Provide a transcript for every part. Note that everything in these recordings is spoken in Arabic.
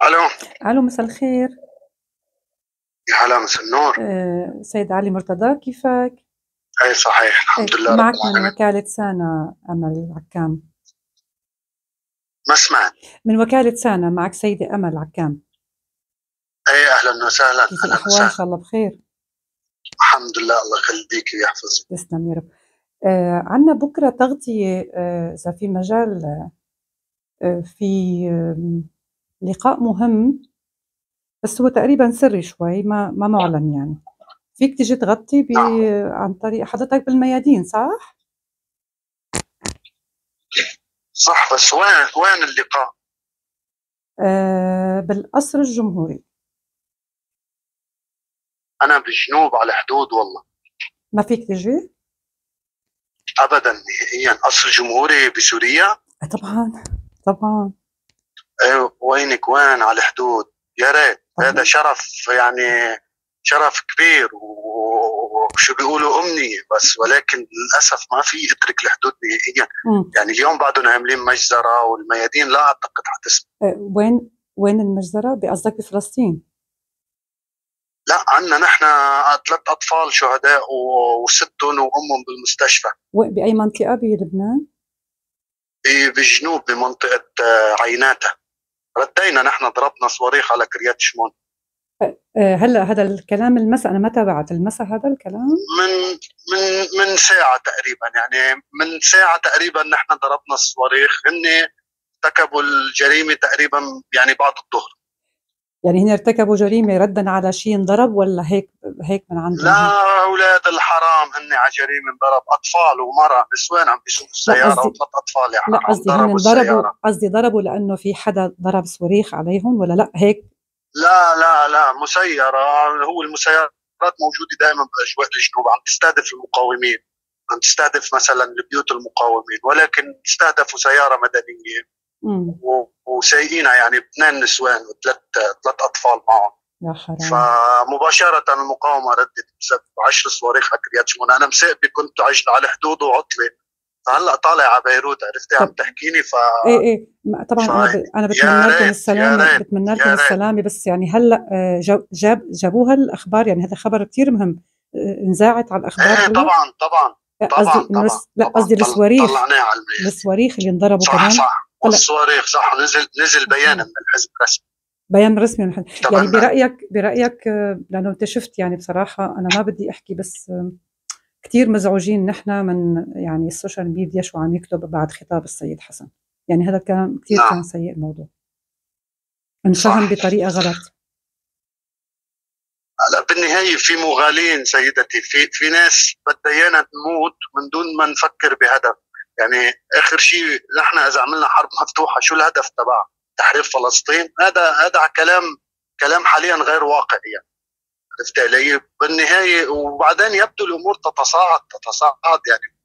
الو. الو، مساء الخير. يا هلا، مساء النور. سيد علي مرتضى، كيفك؟ اي صحيح، الحمد لله رب معك من العالمين. وكالة سانا أمل عكام. ما سمعت. من وكالة سانا، معك سيدة أمل عكام. اي اهلا وسهلا، كيف اهلا الأحوال؟ إن وسهلا. شاء الله بخير. الحمد لله، الله يخليك ويحفظك. تسلم يا رب. عنا بكرة تغطية، إذا في مجال، في لقاء مهم، بس هو تقريبا سري شوي، ما معلن يعني. فيك تيجي تغطي نعم عن طريق حضرتك بالميادين، صح؟ صح، بس وين اللقاء؟ بالقصر الجمهوري. انا بالجنوب على الحدود والله. ما فيك تيجي؟ ابدا نهائيا، قصر جمهوري بسوريا. طبعا طبعا. اي وينك؟ وين على الحدود؟ يا ريت، هذا طبعا. شرف يعني، شرف كبير وشو بيقولوا أمنية، بس ولكن للأسف ما في اترك الحدود نهائيا. يعني اليوم بعدهم عاملين مجزرة والميادين لا أعتقد حتسمع. وين المجزرة؟ قصدك بفلسطين؟ لا، عندنا نحن 3 أطفال شهداء وستهم وأمهم بالمستشفى. بأي منطقة بلبنان؟ بالجنوب بمنطقة عيناتة. ردينا نحن، ضربنا صواريخ على كريات شمون. هلا هذا الكلام المساء، أنا ما تابعت المساء هذا الكلام. من من ساعة تقريبا، يعني من ساعة تقريبا نحن ضربنا الصواريخ. هن ارتكبوا الجريمة تقريبا يعني بعد الظهر. يعني هن ارتكبوا جريمة ردا على شيء انضرب، ولا هيك من عندهم؟ لا، أولاد الحرام هن على جريمة انضرب، أطفال ومرأة نسوان عم بيسوقوا لا السيارة قصدي و3 أطفال يا لا حرام قصدي ضربوا هن ضربوا، السيارة. قصدي ضربوا لأنه في حدا ضرب صواريخ عليهم، ولا لا هيك؟ لا لا لا، مسيرة. هو المسيرات موجودة دائما بأجواء الجنوب، عم تستهدف المقاومين، عم تستهدف مثلا البيوت المقاومين، ولكن استهدفوا سيارة مدنية وسايقينها يعني 2 نسوان و3 أطفال معهم. يا حرام. فمباشرة المقاومة ردت بسبب 10 صواريخ على كريات شمون. أنا مساقبي كنت على الحدود وعطلة، فهلا طالع على بيروت، عرفتي عم تحكيني. ايه طبعا، انا بتمنى لكم السلامه، بتمنى لكم السلامه، بس يعني هلا جابوها الاخبار، يعني هذا خبر كثير مهم. انذاعت على الاخبار. ايه طبعا طبعا قصدي طبعا لا، طبعا قصدي الصواريخ. طلعناه على المياه. الصواريخ اللي انضربوا صح كمان. صح، والصواريخ صح، نزل بيان من الحزب رسمي. بيان رسمي من يعني تبنى. برايك لانه انت شفت، يعني بصراحه انا ما بدي احكي، بس كثير مزعوجين نحن من يعني السوشيال ميديا شو عم يكتب بعد خطاب السيد حسن. يعني هذا الكلام كثير نعم كان سيء، الموضوع انفهم بطريقه غلط. هلا بالنهاية في مغالين سيدتي، في ناس بدها ايانا نموت من دون ما نفكر بهدف. يعني اخر شيء نحن اذا عملنا حرب مفتوحة شو الهدف تبعها؟ تحرير فلسطين؟ هذا كلام حاليا غير واقعي يعني. عرفت علي؟ بالنهاية وبعدين يبدو الامور تتصاعد يعني.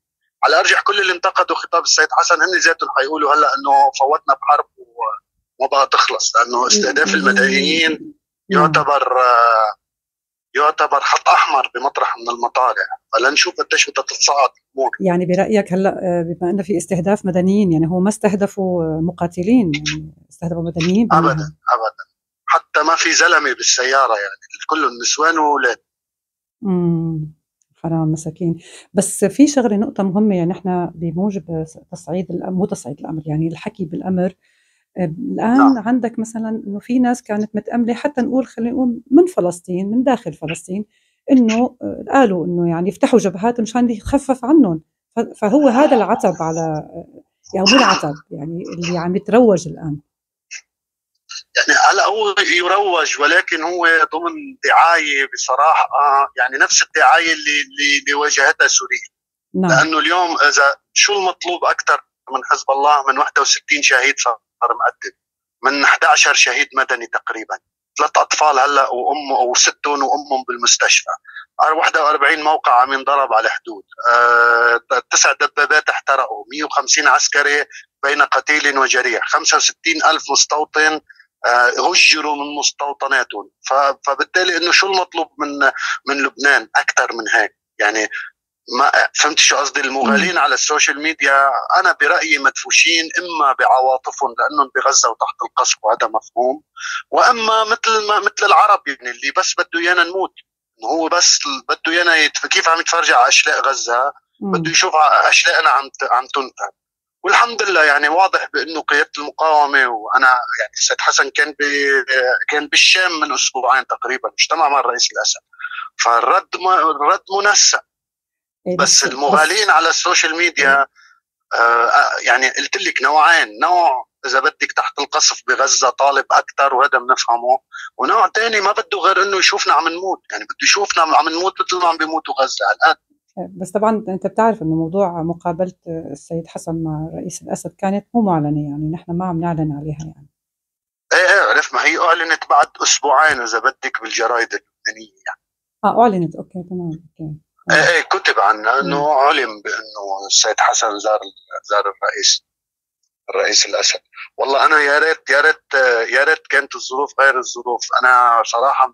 على ارجح كل اللي انتقدوا خطاب السيد حسن هن ذاتهم حيقولوا هلا انه فوتنا بحرب وما بقى تخلص، لانه استهداف المدنيين يعتبر خط احمر بمطرح من المطالع. فلنشوف قديش بدها تتصاعد الامور. يعني برايك هلا، بما انه في استهداف مدنيين، يعني هو ما استهدفوا مقاتلين، يعني استهدفوا مدنيين ابدا بالنهايه. ابدا، حتى ما في زلمه بالسياره، يعني كلهم نسوان واولاد. حرام مساكين. بس في شغله، نقطه مهمه، يعني احنا بموجب تصعيد الامر، مو تصعيد الامر، يعني الحكي بالامر. الآن نعم عندك مثلا إنه في ناس كانت متأملة، حتى نقول خلينا نقول من فلسطين، من داخل فلسطين، إنه قالوا إنه يعني يفتحوا جبهات مشان يخفف عنهم. فهو هذا العتب على، يعني مو العتب، يعني اللي عم يتروج الآن. يعني هلا هو يروج، ولكن هو ضمن دعايه بصراحه، يعني نفس الدعايه اللي واجهتها سوريا. نعم. لانه اليوم اذا شو المطلوب اكثر من حزب الله؟ من 61 شهيد صار مقدم، من 11 شهيد مدني تقريبا، 3 أطفال هلا وستهم وامهم بالمستشفى، 41 موقع عم ينضرب على الحدود، 9 دبابات احترقوا، 150 عسكري بين قتيل وجريح، 65 ألف مستوطن هجروا من مستوطناتهم. فبالتالي انه شو المطلوب من لبنان اكثر من هيك يعني؟ ما فهمت شو قصدي؟ المغالين على السوشيال ميديا انا برايي مدفوشين اما بعواطفهم لانهم بغزه وتحت القصف وهذا مفهوم، واما مثل العرب يعني اللي بس بده ايانا نموت، انه هو بس بده ايانا كيف عم يتفرج على اشلاء غزه، بده يشوف اشلاءنا عم تنتهي. والحمد لله يعني واضح بانه قياده المقاومه، وانا يعني السيد حسن كان بالشام من اسبوعين تقريبا، اجتمع مع الرئيس الاسد، الرد منسق. بس المغالين على السوشيال ميديا يعني قلت لك نوعين، نوع اذا بدك تحت القصف بغزه طالب اكثر وهذا بنفهمه، ونوع ثاني ما بده غير انه يشوفنا عم نموت، يعني بده يشوفنا عم نموت مثل ما عم بيموتوا غزه الان. بس طبعا انت بتعرف انه موضوع مقابله السيد حسن مع رئيس الاسد كانت مو معلنه، يعني نحن ما عم نعلن عليها يعني. ايه عرف، ما هي اعلنت بعد اسبوعين اذا بدك بالجرايد اللبنانيه يعني. اعلنت، اوكي تمام اوكي. ايه كتب عنها انه علم بانه السيد حسن زار الرئيس الاسد. والله انا يا ريت كانت الظروف غير الظروف. انا صراحه من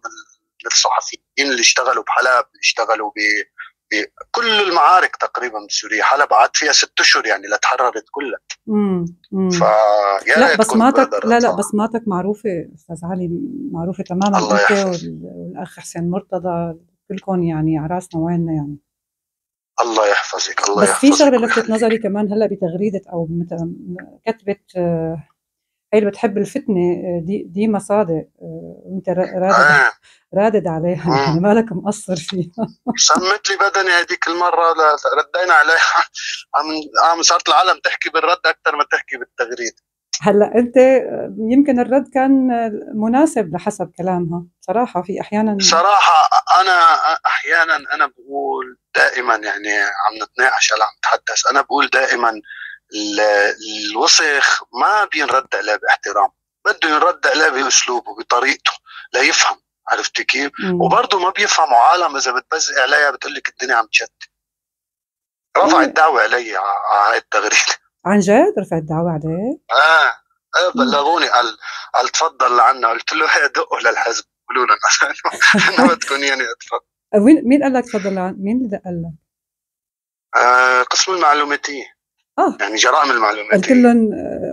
الصحفيين اللي اشتغلوا بحلب، اللي اشتغلوا بكل المعارك تقريبا بسوريا. حلب قعدت فيها 6 اشهر يعني لتحررت كلها. فيا لا ريت بصماتك، كنت لا بصماتك معروفه استاذ علي، معروفه تماما. الله انت يحفظ. والاخ حسين مرتضى كلكم يعني على راسنا وعيننا يعني. الله يحفظك، الله بس يحفظك. في شغله لفتت نظري كمان هلا بتغريده او كتبت هي اللي بتحب الفتنه ديما صادق، وانت رادد عليها يعني مالك مقصر فيها. سمت لي بدني هذيك المره، ردينا عليها. عم صارت العالم تحكي بالرد اكثر ما تحكي بالتغريد. هلا انت يمكن الرد كان مناسب لحسب كلامها صراحه. في احيانا صراحه انا بقول دائما، يعني عم نتناقش هلا عم نتحدث، انا بقول دائما الوسخ ما بينرد عليه باحترام، بده ينرد عليه باسلوبه بطريقته ليفهم. عرفتي كيف؟ وبرضه ما بيفهموا عالم اذا بتبزق عليها بتقول لك الدنيا عم تشتت. رفع الدعوه علي على هاي التغريده. عن جد رفع الدعوه عليك؟ بلغوني، قال تفضل لعنا. قلت له هي دقوا للحزب قولوا لنا انه بدكم يعني اتفضل. مين قال لك تفضل لعنا؟ مين اللي قال لك؟ قسم المعلوماتيه. يعني جرائم المعلوماتيه. قلت لهم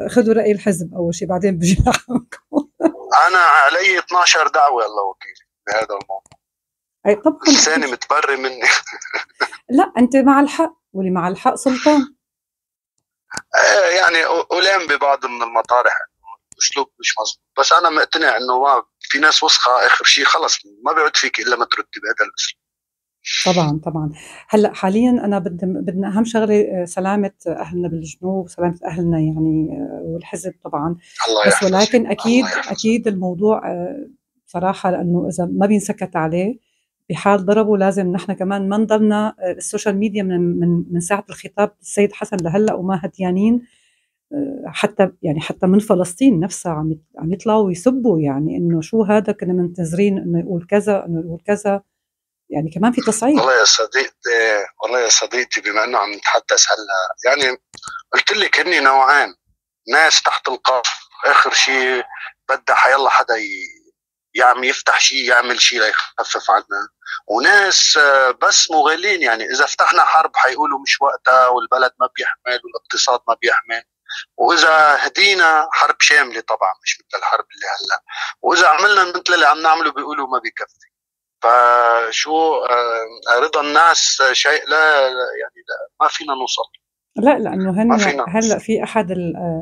خذوا راي الحزب اول شيء بعدين بجي لحقكم. انا علي 12 دعوه الله وكيل بهذا الموضوع. اي طبعا لساني متبري مني. لا انت مع الحق، واللي مع الحق سلطان. يعني ألام ببعض من المطارح اسلوب مش مظبوط، بس انا مقتنع انه ما في ناس وسخه اخر شيء خلص ما بيعود فيك الا ما تردي بهذا الاسلوب. طبعا. هلا حاليا انا بدنا اهم شغله سلامه اهلنا بالجنوب، سلامه اهلنا يعني، والحزب طبعا. الله بس يحفظك. ولكن اكيد الموضوع صراحه لانه اذا ما بينسكت عليه بحال ضربه لازم نحن كمان ما نضلنا السوشيال ميديا من ساعه الخطاب السيد حسن لهلا وما هديانين. حتى من فلسطين نفسها عم يطلعوا يسبوا، يعني انه شو هذا، كنا منتظرين انه يقول كذا انه يقول كذا، يعني كمان في تصعيد. والله يا صديقتي بما انه عم نتحدث هلا، يعني قلت لك هني نوعين، ناس تحت القف اخر شيء بدها حيلا حدا يفتح شيء يعمل شيء ليخفف عنا، وناس بس مغالين، يعني اذا فتحنا حرب حيقولوا مش وقتها والبلد ما بيحمل والاقتصاد ما بيحمل، واذا هدينا حرب شامله طبعا مش مثل الحرب اللي هلا، واذا عملنا مثل اللي عم نعمله بيقولوا ما بيكفي. فشو رضا الناس شيء لا يعني ما فينا نوصل. لا لانه هلا في احد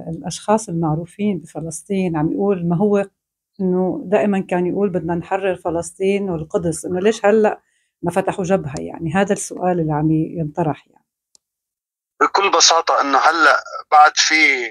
الاشخاص المعروفين بفلسطين عم يقول، ما هو انه دائما كان يقول بدنا نحرر فلسطين والقدس، انه ليش هلا ما فتحوا جبهه؟ يعني هذا السؤال اللي عم ينطرح يعني. بكل بساطه انه هلا بعد في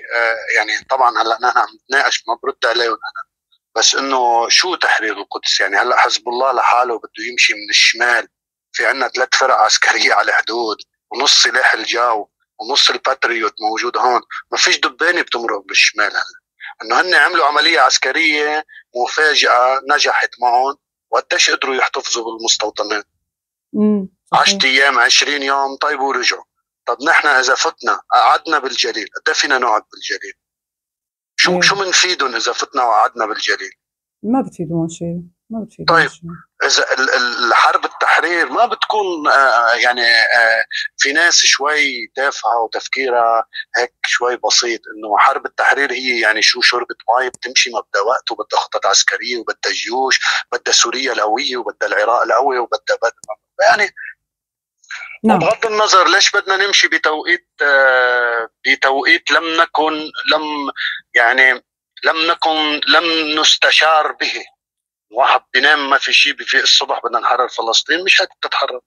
يعني طبعا هلا نحن عم نتناقش ما برد عليهم انا، بس انه شو تحرير القدس؟ يعني هلا حزب الله لحاله بده يمشي من الشمال، في عنا 3 فرق عسكريه على الحدود ونص سلاح الجو ونص الباتريوت موجود هون، ما فيش دبانه بتمرق بالشمال. هلا انه هن عملوا عمليه عسكريه مفاجئه نجحت معهم، وقديش قدروا يحتفظوا بالمستوطنات؟ 10 ايام 20 يوم طيب ورجعوا. طب نحن اذا فتنا قعدنا بالجليل قد فينا نقعد بالجليل؟ شو منفيدهم اذا فتنا وقعدنا بالجليل؟ ما بتفيدون شيء، ما بتفيدون طيب شيء. اذا الحرب التحرير ما بتكون يعني في ناس شوي تافهه وتفكيرها هيك شوي بسيط، انه حرب التحرير هي يعني شو شربة مي بتمشي ما بدها وقت وبدها خطط عسكريه وبدها جيوش، بدها سوريا القويه وبدها العراق القوي وبدها يعني. نعم. وبغض النظر ليش بدنا نمشي بتوقيت لم نستشار به. واحد بينام ما في شيء، بفيق الصبح بدنا نحرر فلسطين، مش هتتحرر.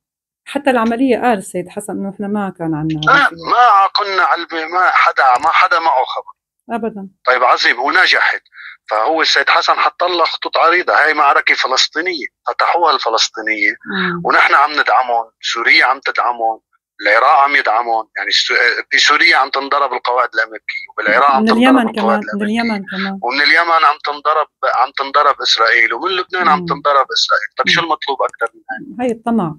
حتى العملية قال السيد حسن انه احنا ما كان عندنا ما كنا ما حدا معه خبر ابدا. طيب عظيم، ونجحت. فهو السيد حسن حط لها خطوط عريضة، هاي معركة فلسطينية فتحوها الفلسطينية ونحن عم ندعمهم، سوريا عم تدعمهم، العراق عم يدعمون، يعني في سوريا عم تنضرب القواعد الأمريكية، وبالعراق عم تنضرب القواعد الأمريكية، ومن اليمن عم تنضرب إسرائيل، ومن لبنان عم تنضرب إسرائيل. طيب شو المطلوب أكثر من هاي؟ الطمع.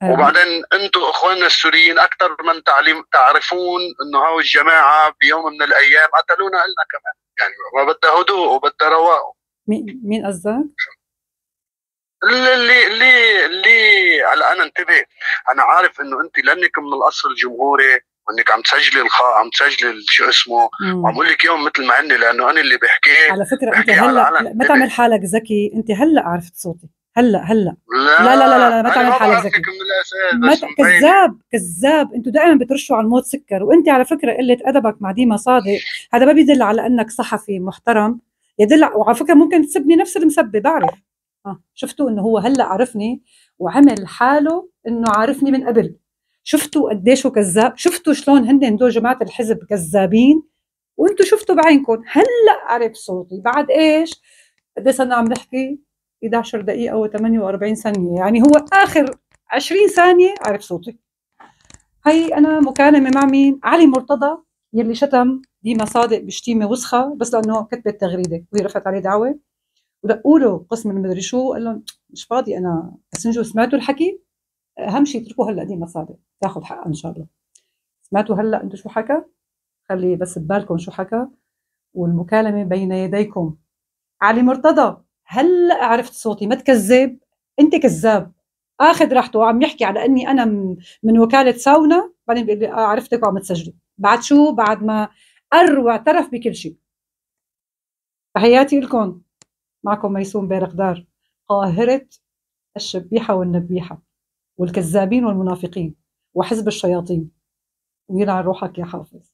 وبعدين انتم اخواننا السوريين اكثر من تعرفون انه هاو الجماعه بيوم من الايام قتلونا لنا كمان، يعني ما بدها هدوء وبدها رواق. مين قصدك؟ اللي على انا انتبه، انا عارف انه انت لانك من الاصل الجمهوري وانك عم تسجلي عم تسجلي شو اسمه، وعم اقول لك يوم مثل ما اني، لانه انا اللي بحكي. على فكره انت هلا ما تعمل حالك ذكي، انت هلا عرفت صوتي هلا. لا لا لا لا, لا ما تعمل حالك ذكي. كذاب انتوا دائما بترشوا على الموت سكر. وانت على فكره قله ادبك مع ديما صادق هذا ما بيدل على انك صحفي محترم، يدل. وعلى فكره ممكن تسبني نفس المسبه، بعرف. شفتوا انه هو هلا عرفني وعمل حاله انه عارفني من قبل. شفتوا قديش هو كذاب؟ شفتوا شلون هن دول جماعه الحزب كذابين؟ وانتوا شفتوا بعينكم. هلا عرف صوتي بعد ايش؟ قديش انا عم بحكي؟ 11 دقيقه و48 ثانيه، يعني هو اخر 20 ثانيه عرف صوتي. هي انا مكالمه مع مين؟ علي مرتضى يلي شتم ديما صادق بشتيمه وسخه بس لانه كتبت تغريده وهي رفعت عليه دعوه، ودقوا له قسم المدري شو، قال لهم مش فاضي انا. بس انجوا سمعتوا الحكي؟ اهم شيء اتركوا هلا ديما صادق تاخذ حقها ان شاء الله. سمعتوا هلا انتوا شو حكى؟ خلي بس ببالكم شو حكى، والمكالمه بين يديكم. علي مرتضى هلا عرفت صوتي، ما تكذب، انت كذاب. اخذ راحته عم يحكي على اني انا من وكاله ساونا، بعدين بيقول لي عرفتك وعم تسجلي. بعد شو؟ بعد ما اعترف بكل شيء. تحياتي لكم. معكم ميسون بارقدار، قاهرة الشبيحة والنبيحة والكذابين والمنافقين وحزب الشياطين. ويلعن روحك يا حافظ.